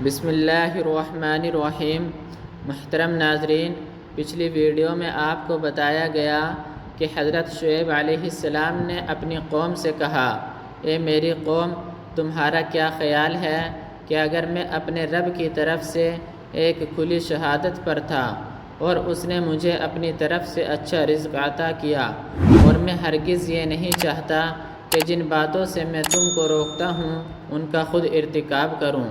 بسم اللہ الرحمن الرحیم۔ محترم ناظرین، پچھلی ویڈیو میں آپ کو بتایا گیا کہ حضرت شعیب علیہ السلام نے اپنی قوم سے کہا، اے میری قوم، تمہارا کیا خیال ہے کہ اگر میں اپنے رب کی طرف سے ایک کھلی شہادت پر تھا اور اس نے مجھے اپنی طرف سے اچھا رزق عطا کیا اور میں ہرگز یہ نہیں چاہتا کہ جن باتوں سے میں تم کو روکتا ہوں ان کا خود ارتکاب کروں،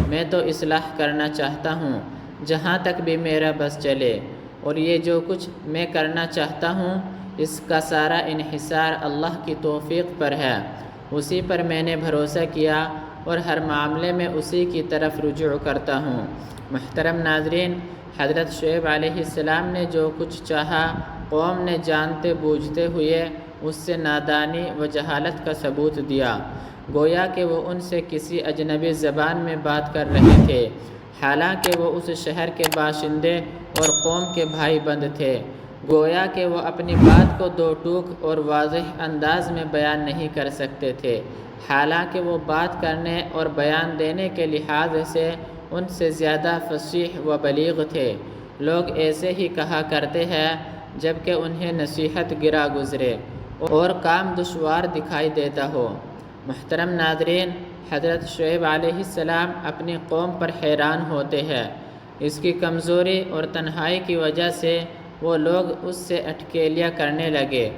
میں تو اصلاح کرنا چاہتا ہوں جہاں تک بھی میرا بس چلے، اور یہ جو کچھ میں کرنا چاہتا ہوں اس کا سارا انحصار اللہ کی توفیق پر ہے، اسی پر میں نے بھروسہ کیا اور ہر معاملے میں اسی کی طرف رجوع کرتا ہوں۔ محترم ناظرین، حضرت شعیب علیہ السلام نے جو کچھ چاہا قوم نے جانتے بوجھتے ہوئے اس سے نادانی و جہالت کا ثبوت دیا، گویا کہ وہ ان سے کسی اجنبی زبان میں بات کر رہے تھے، حالانکہ وہ اس شہر کے باشندے اور قوم کے بھائی بند تھے، گویا کہ وہ اپنی بات کو دو ٹوک اور واضح انداز میں بیان نہیں کر سکتے تھے، حالانکہ وہ بات کرنے اور بیان دینے کے لحاظ سے ان سے زیادہ فصیح و بلیغ تھے۔ لوگ ایسے ہی کہا کرتے ہیں جبکہ انہیں نصیحت گرا گزرے اور کام دشوار دکھائی دیتا ہو۔ محترم ناظرین، حضرت شعیب علیہ السلام اپنی قوم پر حیران ہوتے ہیں، اس کی کمزوری اور تنہائی کی وجہ سے وہ لوگ اس سے اٹکیلیاں کرنے لگے،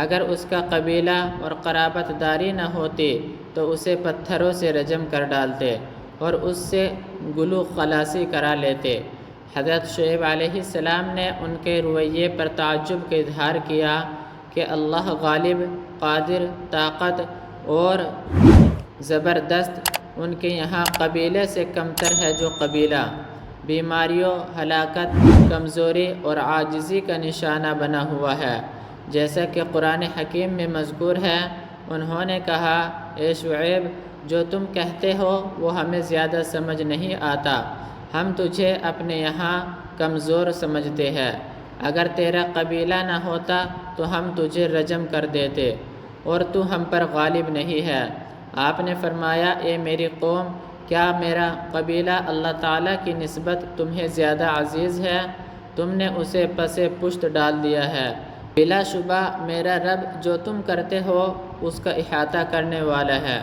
اگر اس کا قبیلہ اور قرابت داری نہ ہوتی تو اسے پتھروں سے رجم کر ڈالتے اور اس سے گلو خلاصی کرا لیتے۔ حضرت شعیب علیہ السلام نے ان کے رویے پر تعجب کا اظہار کیا کہ اللہ غالب، قادر، طاقت اور زبردست ان کے یہاں قبیلے سے کمتر ہے جو قبیلہ بیماریوں، ہلاکت، کمزوری اور عاجزی کا نشانہ بنا ہوا ہے، جیسا کہ قرآن حکیم میں مذکور ہے۔ انہوں نے کہا، اے شعیب، جو تم کہتے ہو وہ ہمیں زیادہ سمجھ نہیں آتا، ہم تجھے اپنے یہاں کمزور سمجھتے ہیں، اگر تیرا قبیلہ نہ ہوتا تو ہم تجھے رجم کر دیتے اور تو ہم پر غالب نہیں ہے۔ آپ نے فرمایا، اے میری قوم، کیا میرا قبیلہ اللہ تعالیٰ کی نسبت تمہیں زیادہ عزیز ہے؟ تم نے اسے پس پشت ڈال دیا ہے، بلا شبہ میرا رب جو تم کرتے ہو اس کا احاطہ کرنے والا ہے۔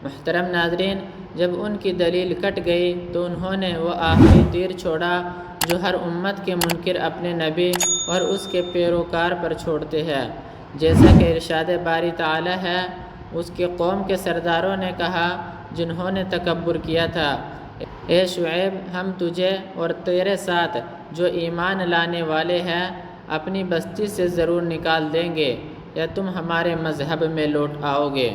محترم ناظرین، جب ان کی دلیل کٹ گئی تو انہوں نے وہ آخری تیر چھوڑا جو ہر امت کے منکر اپنے نبی اور اس کے پیروکار پر چھوڑتے ہیں، جیسا کہ ارشاد باری تعالیٰ ہے۔ اس کی قوم کے سرداروں نے کہا جنہوں نے تکبر کیا تھا، اے شعیب، ہم تجھے اور تیرے ساتھ جو ایمان لانے والے ہیں اپنی بستی سے ضرور نکال دیں گے یا تم ہمارے مذہب میں لوٹ آؤ گے۔